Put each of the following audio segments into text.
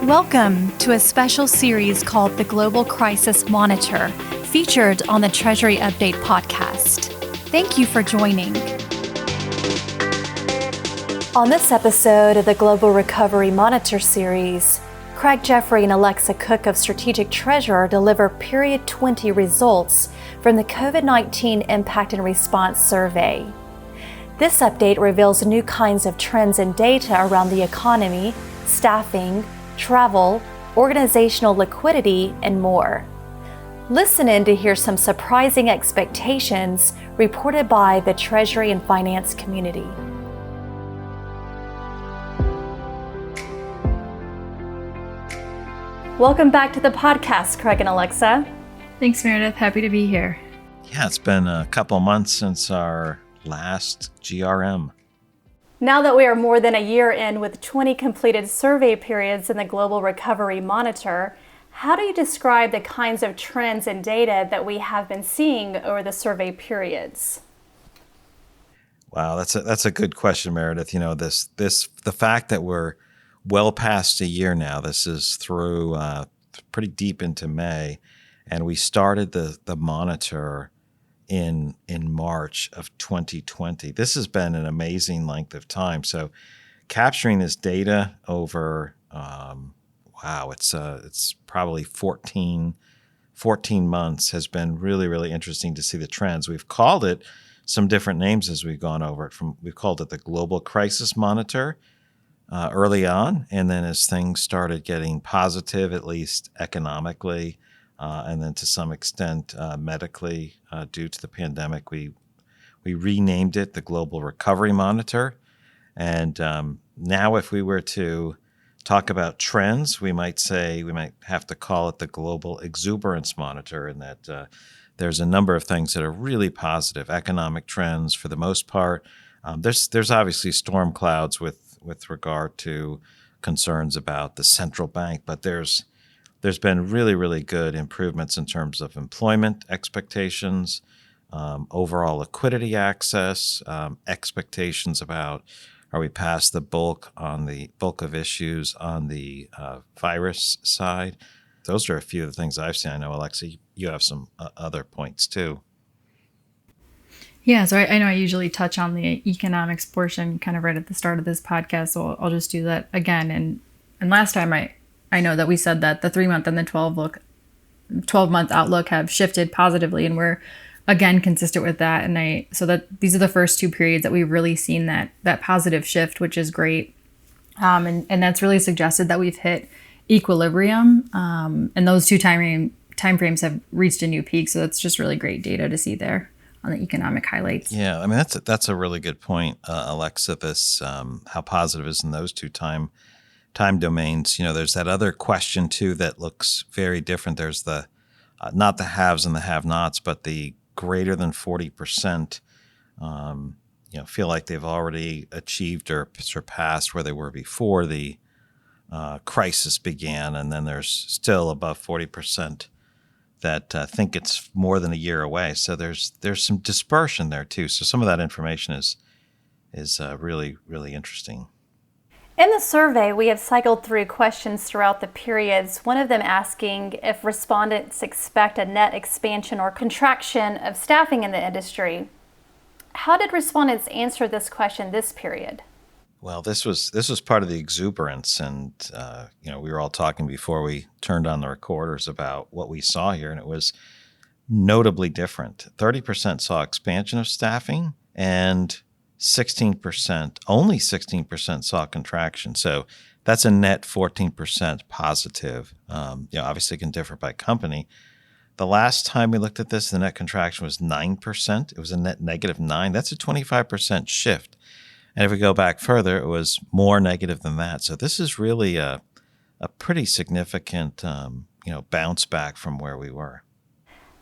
Welcome to a special series called The Global Crisis Monitor, featured on the Treasury Update podcast. Thank you for joining. On this episode of the Global Recovery Monitor series, Craig Jeffery and Alexa Cook of Strategic Treasurer deliver Period 20 results from the COVID-19 Impact and Response Survey. This update reveals new kinds of trends and data around the economy, staffing, travel, organizational liquidity, and more. Listen in to hear some surprising expectations reported by the Treasury and Finance community. Welcome back to the podcast, Craig and Alexa. Thanks, Meredith. Happy to be here. Yeah, it's been a couple months since our last GRM. Now that we are more than a year in with 20 completed survey periods in the Global Recovery Monitor, how do you describe the kinds of trends and data that we have been seeing over the survey periods? Wow, that's a good question, Meredith. You know, the fact that we're well past a year now. This is through pretty deep into May, and we started the monitor in March of 2020. This has been an amazing length of time. So capturing this data over, it's probably 14 months has been really, really interesting to see the trends. We've called it some different names as we've gone over it. We've called it the Global Crisis Monitor early on, and then as things started getting positive, at least economically, and then to some extent medically due to the pandemic, we renamed it the Global Recovery Monitor. And now if we were to talk about trends, we might have to call it the Global Exuberance Monitor, in that there's a number of things that are really positive. Economic trends, for the most part. There's obviously storm clouds with regard to concerns about the central bank, but there's been really, really good improvements in terms of employment expectations, overall liquidity access, expectations about, are we past the bulk of issues on the virus side? Those are a few of the things I've seen. I know, Alexa, you have some other points too. Yeah, so I know I usually touch on the economics portion kind of right at the start of this podcast, so I'll just do that again. And last time I know that we said that the 3-month and the 12-month outlook have shifted positively, and we're again consistent with that. And so that these are the first two periods that we've really seen that positive shift, which is great. And that's really suggested that we've hit equilibrium, and those two time frames have reached a new peak. So that's just really great data to see there on the economic highlights. Yeah, I mean that's a really good point, Alexa. This how positive is in those two time domains. You know, there's that other question too that looks very different. There's the not the haves and the have-nots, but the greater than 40%. Feel like they've already achieved or surpassed where they were before the crisis began, and then there's still above 40% that think it's more than a year away. So there's some dispersion there too. So some of that information is really, really interesting. In the survey, we have cycled through questions throughout the periods, one of them asking if respondents expect a net expansion or contraction of staffing in the industry. How did respondents answer this question this period? Well, this was part of the exuberance, and we were all talking before we turned on the recorders about what we saw here, and it was notably different. 30% saw expansion of staffing, and only 16% saw contraction. So that's a net 14% positive. Obviously it can differ by company. The last time we looked at this, the net contraction was 9%. It was a net negative 9. That's a 25% shift. And if we go back further, it was more negative than that. So this is really a pretty significant, bounce back from where we were.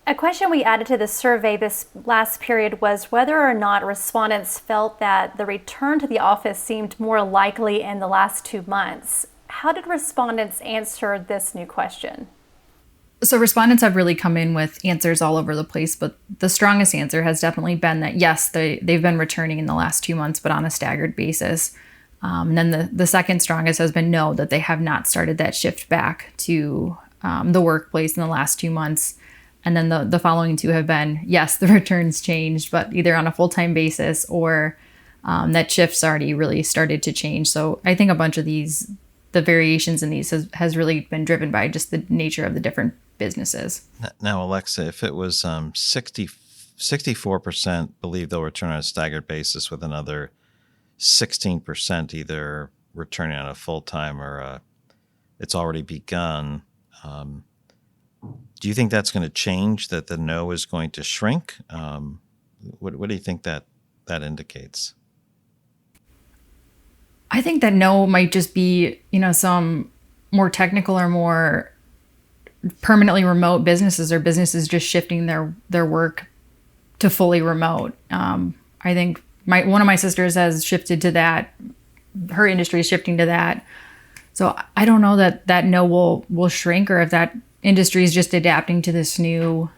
A question we added to the survey this last period was whether or not respondents felt that the return to the office seemed more likely in the last 2 months. How did respondents answer this new question? So respondents have really come in with answers all over the place, but the strongest answer has definitely been that yes, they've been returning in the last 2 months, but on a staggered basis. And then the second strongest has been no, that they have not started that shift back to the workplace in the last 2 months. And then the following two have been, yes, the returns changed, but either on a full-time basis or that shift's already really started to change. So I think a bunch of these, the variations in these has really been driven by just the nature of the different businesses. Now, Alexa, if it was 64% believe they'll return on a staggered basis, with another 16% either returning on a full-time or it's already begun, do you think that's going to change, that the no is going to shrink? What do you think that indicates? I think that no might just be, some more technical or more permanently remote businesses, or businesses just shifting their work to fully remote. I think one of my sisters has shifted to that. Her industry is shifting to that. So I don't know that no will shrink, or if that industry is just adapting to this new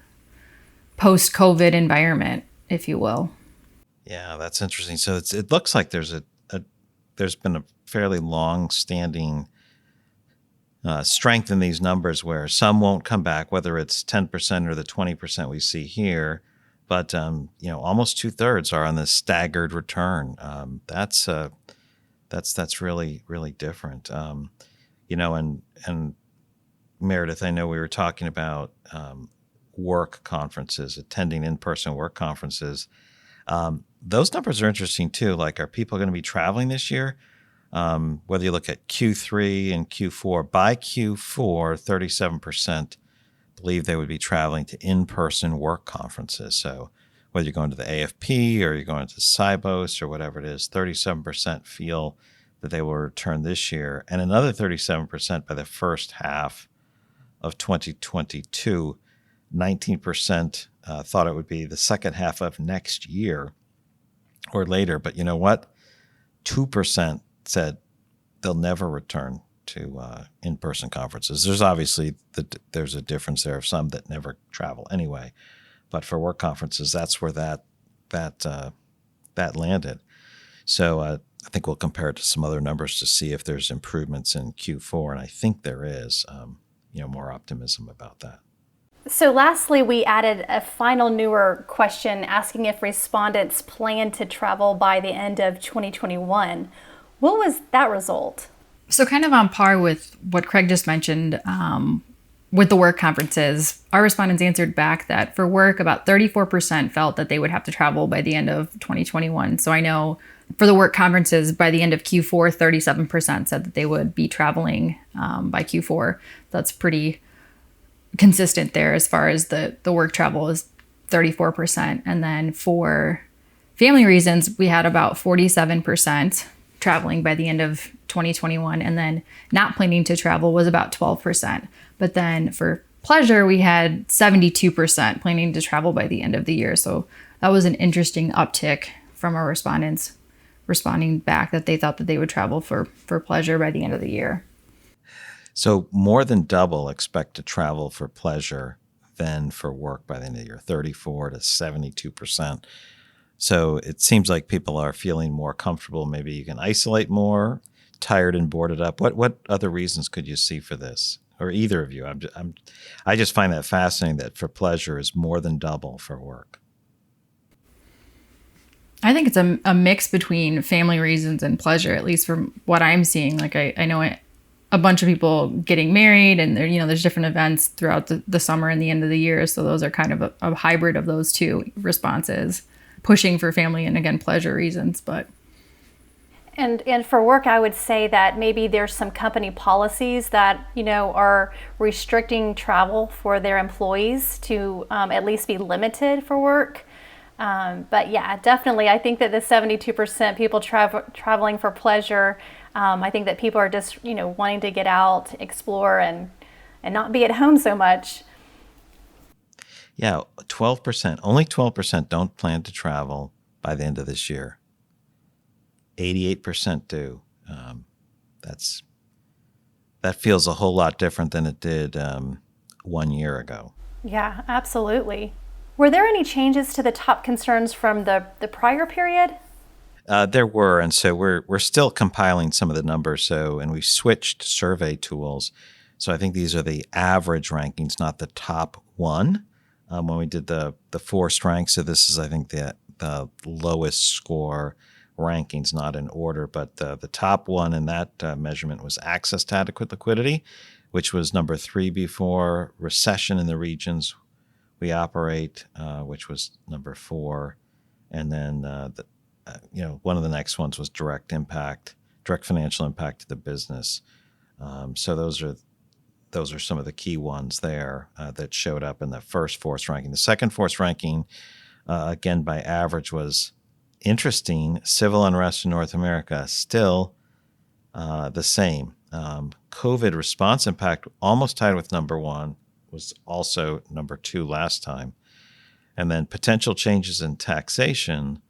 post-COVID environment, if you will. Yeah, that's interesting. So it looks like there's been a fairly long-standing strength in these numbers, where some won't come back, whether it's 10% or the 20% we see here. But almost 2/3 are on this staggered return. That's really, really different. And Meredith, I know we were talking about work conferences, attending in-person work conferences. Those numbers are interesting too. Like, are people going to be traveling this year? Whether you look at Q3 and Q4, by Q4, 37% believe they would be traveling to in-person work conferences. So whether you're going to the AFP or you're going to Sibos or whatever it is, 37% feel that they will return this year, and another 37% by the first half of 2022. 19% thought it would be the second half of next year or later. But you know what? 2% said they'll never return to in-person conferences. There's obviously there's a difference there of some that never travel anyway, but for work conferences, that's where that landed. So I think we'll compare it to some other numbers to see if there's improvements in Q4, and I think there is. More optimism about that. So lastly, we added a final newer question asking if respondents plan to travel by the end of 2021. What was that result? So kind of on par with what Craig just mentioned with the work conferences, our respondents answered back that for work, about 34% felt that they would have to travel by the end of 2021. So I know for the work conferences, by the end of Q4, 37% said that they would be traveling by Q4. That's pretty consistent there. As far as the work travel is 34%. And then for family reasons, we had about 47% traveling by the end of 2021. And then not planning to travel was about 12%. But then for pleasure, we had 72% planning to travel by the end of the year. So that was an interesting uptick from our respondents responding back that they thought that they would travel for pleasure by the end of the year. So more than double expect to travel for pleasure than for work by the end of the year, 34 to 72%. So it seems like people are feeling more comfortable. Maybe you can isolate more, tired and boarded up. What other reasons could you see for this, or either of you? I just find that fascinating that for pleasure is more than double for work. I think it's a mix between family reasons and pleasure, at least from what I'm seeing. Like I know a bunch of people getting married, and there's different events throughout the summer and the end of the year. So those are kind of a hybrid of those two responses, pushing for family and, again, pleasure reasons. But And for work, I would say that maybe there's some company policies that, are restricting travel for their employees to at least be limited for work. But yeah, definitely, I think that the 72% people traveling for pleasure, I think that people are just, wanting to get out, explore, and not be at home so much. Yeah, 12%, only 12% don't plan to travel by the end of this year. 88% do. That feels a whole lot different than it did 1 year ago. Yeah, absolutely. Were there any changes to the top concerns from the prior period? There were, and so we're still compiling some of the numbers. So, and we switched survey tools. So I think these are the average rankings, not the top one. When we did the forced rank, so this is I think the lowest score rankings, not in order, but the top one in that measurement was access to adequate liquidity, which was number 3 before, recession in the regions we operate, which was number 4, and then one of the next ones was direct financial impact to the business. So those are some of the key ones there that showed up in the first force ranking. The second force ranking, again by average, was interesting. Civil unrest in North America still the same. COVID response impact almost tied with number 1, was also number 2 last time, and then potential changes in taxation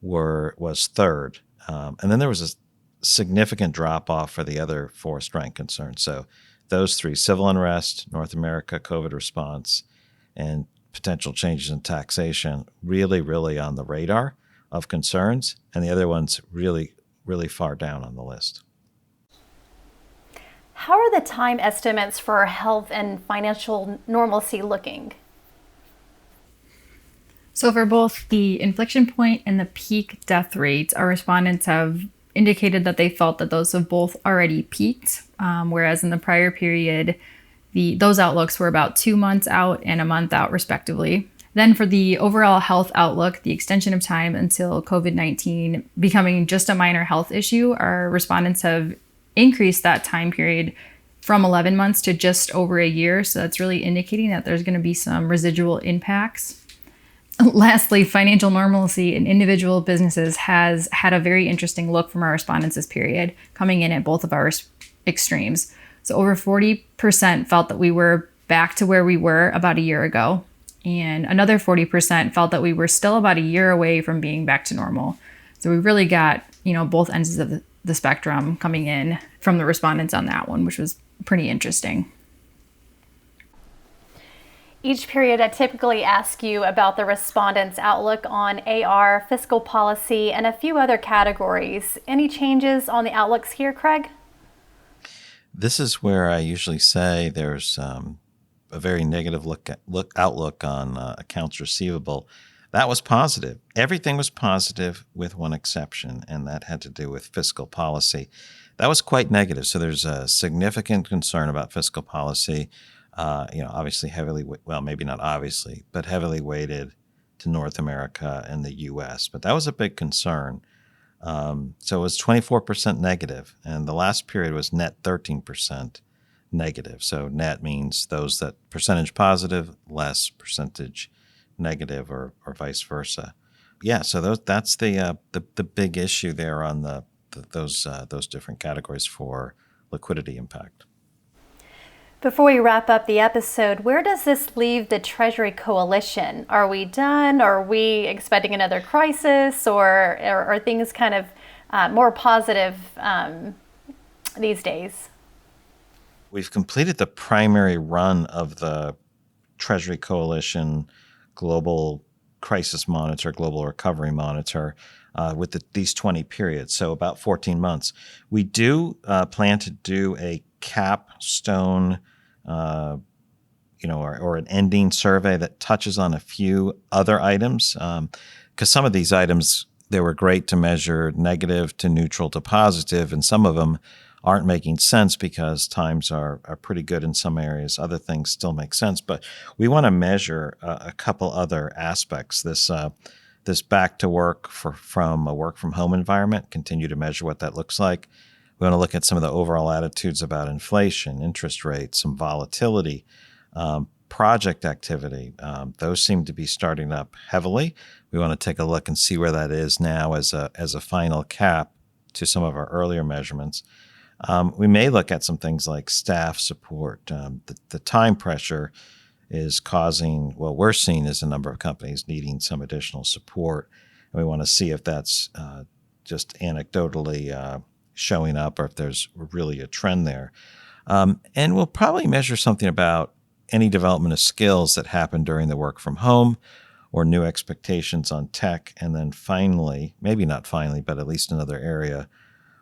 was third, and then there was a significant drop off for the other forced rank concerns. So those 3: civil unrest, North America, COVID response, and potential changes in taxation, really, really on the radar of concerns, and the other ones really, really far down on the list. How are the time estimates for health and financial normalcy looking? So for both the inflection point and the peak death rates, our respondents have indicated that they felt that those have both already peaked, whereas in the prior period, those outlooks were about 2 months out and a month out, respectively. Then for the overall health outlook, the extension of time until COVID-19 becoming just a minor health issue, our respondents have increased that time period from 11 months to just over a year. So that's really indicating that there's going to be some residual impacts. Lastly, financial normalcy in individual businesses has had a very interesting look from our respondents this period, coming in at both of our extremes. So over 40% felt that we were back to where we were about a year ago, and another 40% felt that we were still about a year away from being back to normal. So we really got, both ends of the spectrum coming in from the respondents on that one, which was pretty interesting. Each period, I typically ask you about the respondents' outlook on AR, fiscal policy, and a few other categories. Any changes on the outlooks here, Craig? This is where I usually say there's a very negative outlook on accounts receivable. That was positive. Everything was positive with one exception, and that had to do with fiscal policy. That was quite negative. So there's a significant concern about fiscal policy. Obviously maybe not obviously, but heavily weighted to North America and the U.S. But that was a big concern. So it was 24% negative, and the last period was net 13% negative. So net means those that percentage positive, less percentage negative, or vice versa. Yeah, so that's the big issue there on those different categories for liquidity impact. Before we wrap up the episode, where does this leave the Treasury Coalition? Are we done? Are we expecting another crisis, or are things kind of more positive these days? We've completed the primary run of the Treasury Coalition Global Crisis Monitor, Global Recovery Monitor, with these 20 periods, so about 14 months. We do plan to do a capstone or an ending survey that touches on a few other items, because some of these items, they were great to measure negative to neutral to positive, and some of them aren't making sense because times are pretty good in some areas. Other things still make sense, but we want to measure a couple other aspects. This back to work from a work from home environment, continue to measure what that looks like. We want to look at some of the overall attitudes about inflation, interest rates, some volatility, project activity. Those seem to be starting up heavily. We want to take a look and see where that is now as a final cap to some of our earlier measurements. We may look at some things like staff support. The time pressure is causing, what we're seeing is a number of companies needing some additional support. And we want to see if that's just anecdotally showing up, or if there's really a trend there. And we'll probably measure something about any development of skills that happen during the work from home, or new expectations on tech. And then finally, maybe not finally, but at least another area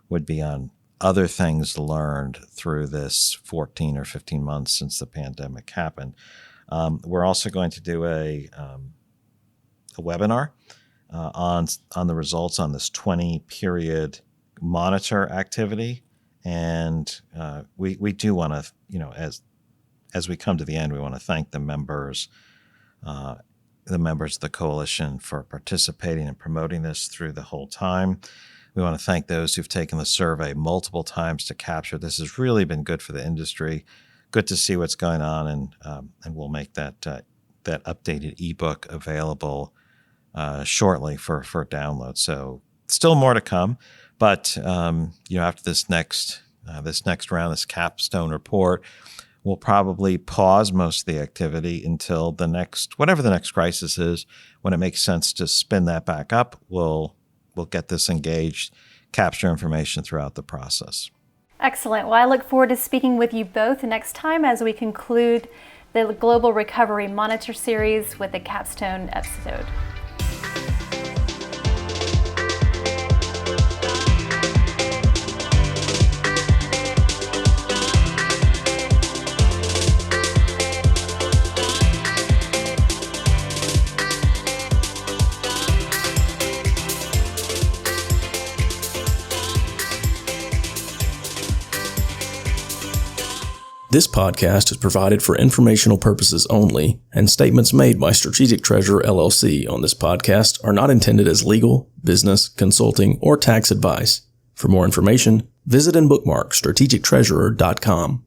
would be on other things learned through this 14 or 15 months since the pandemic happened. We're also going to do a webinar on the results on this 20-period monitor activity. And we do want to, as we come to the end, we want to thank the members of the coalition for participating and promoting this through the whole time. We want to thank those who've taken the survey multiple times to capture. This has really been good for the industry. Good to see what's going on, and we'll make that updated ebook available shortly for download. So still more to come, but after this next round, this capstone report, we'll probably pause most of the activity until whatever the next crisis is. When it makes sense to spin that back up, we'll get this engaged, capture information throughout the process. Excellent. Well, I look forward to speaking with you both next time as we conclude the Global Recovery Monitor series with the capstone episode. This podcast is provided for informational purposes only, and statements made by Strategic Treasurer LLC on this podcast are not intended as legal, business, consulting, or tax advice. For more information, visit and bookmark strategictreasurer.com.